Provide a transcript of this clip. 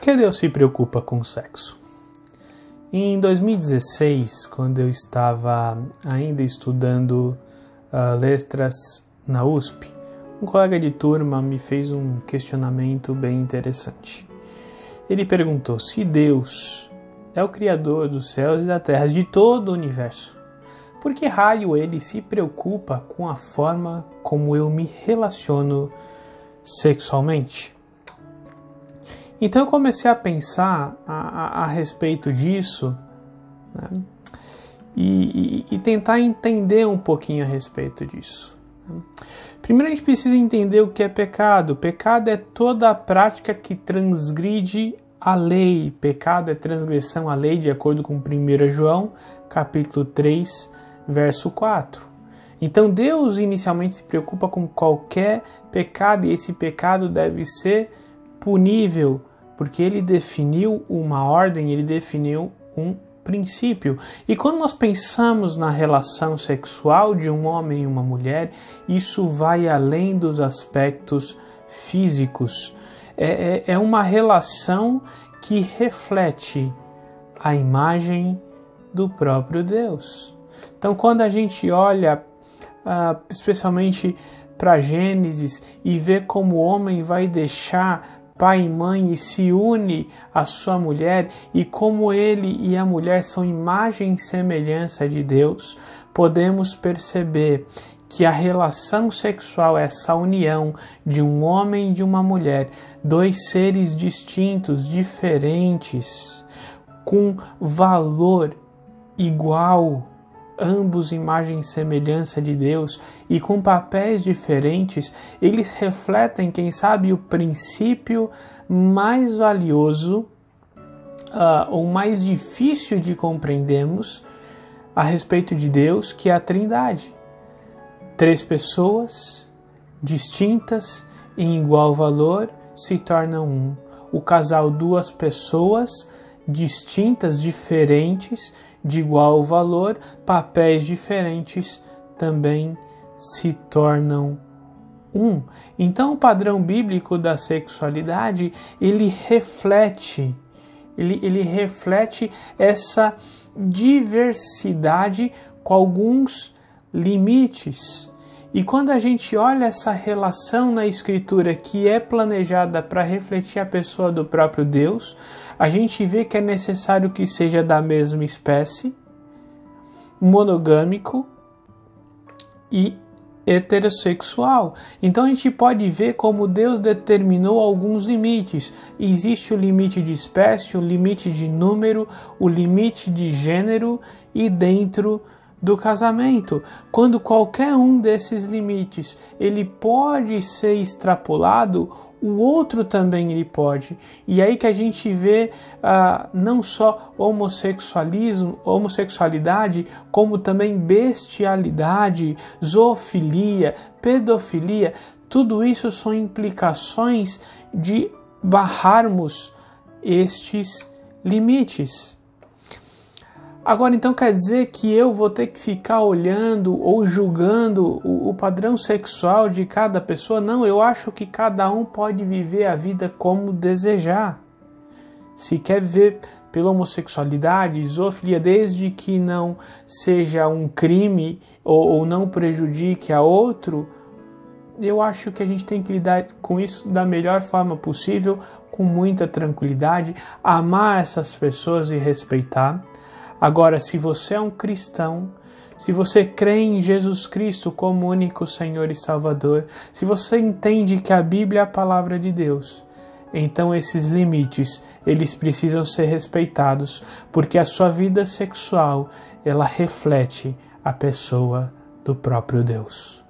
que Deus se preocupa com o sexo? Em 2016, quando eu estava ainda estudando letras na USP, um colega de turma me fez um questionamento bem interessante. Ele perguntou: se Deus é o Criador dos céus e da terra, de todo o universo, por que raio ele se preocupa com a forma como eu me relaciono sexualmente? Então eu comecei a pensar a respeito disso, né, e tentar entender um pouquinho a respeito disso. Primeiro a gente precisa entender o que é pecado. Pecado é toda a prática que transgride a lei. Pecado é transgressão à lei, de acordo com 1 João, capítulo 3, verso 4. Então Deus inicialmente se preocupa com qualquer pecado, e esse pecado deve ser punível, porque ele definiu uma ordem, ele definiu um princípio. E quando nós pensamos na relação sexual de um homem e uma mulher, isso vai além dos aspectos físicos. É uma relação que reflete a imagem do próprio Deus. Então, quando a gente olha especialmente para Gênesis e vê como o homem vai deixar pai e mãe e se une à sua mulher, e como ele e a mulher são imagem e semelhança de Deus, podemos perceber que a relação sexual é essa união de um homem e de uma mulher, dois seres distintos, diferentes, com valor igual, ambos imagem e semelhança de Deus, e com papéis diferentes. Eles refletem, quem sabe, o princípio mais valioso ou mais difícil de compreendermos a respeito de Deus, que é a Trindade. 3 pessoas distintas em igual valor se tornam um. O casal, 2 pessoas distintas, diferentes, de igual valor, papéis diferentes, também se tornam um. Então o padrão bíblico da sexualidade, ele reflete essa diversidade com alguns limites. E quando a gente olha essa relação na Escritura, que é planejada para refletir a pessoa do próprio Deus, a gente vê que é necessário que seja da mesma espécie, monogâmico e heterossexual. Então a gente pode ver como Deus determinou alguns limites. Existe o limite de espécie, o limite de número, o limite de gênero, e dentro do casamento, quando qualquer um desses limites ele pode ser extrapolado, o outro também ele pode. E aí que a gente vê não só homossexualidade, como também bestialidade, zoofilia, pedofilia. Tudo isso são implicações de barrarmos estes limites. Agora, então, quer dizer que eu vou ter que ficar olhando ou julgando o padrão sexual de cada pessoa? Não, eu acho que cada um pode viver a vida como desejar. Se quer viver pela homossexualidade, zoofilia, desde que não seja um crime ou não prejudique a outro, eu acho que a gente tem que lidar com isso da melhor forma possível, com muita tranquilidade, amar essas pessoas e respeitar. Agora, se você é um cristão, se você crê em Jesus Cristo como único Senhor e Salvador, se você entende que a Bíblia é a palavra de Deus, então esses limites, eles precisam ser respeitados, porque a sua vida sexual, ela reflete a pessoa do próprio Deus.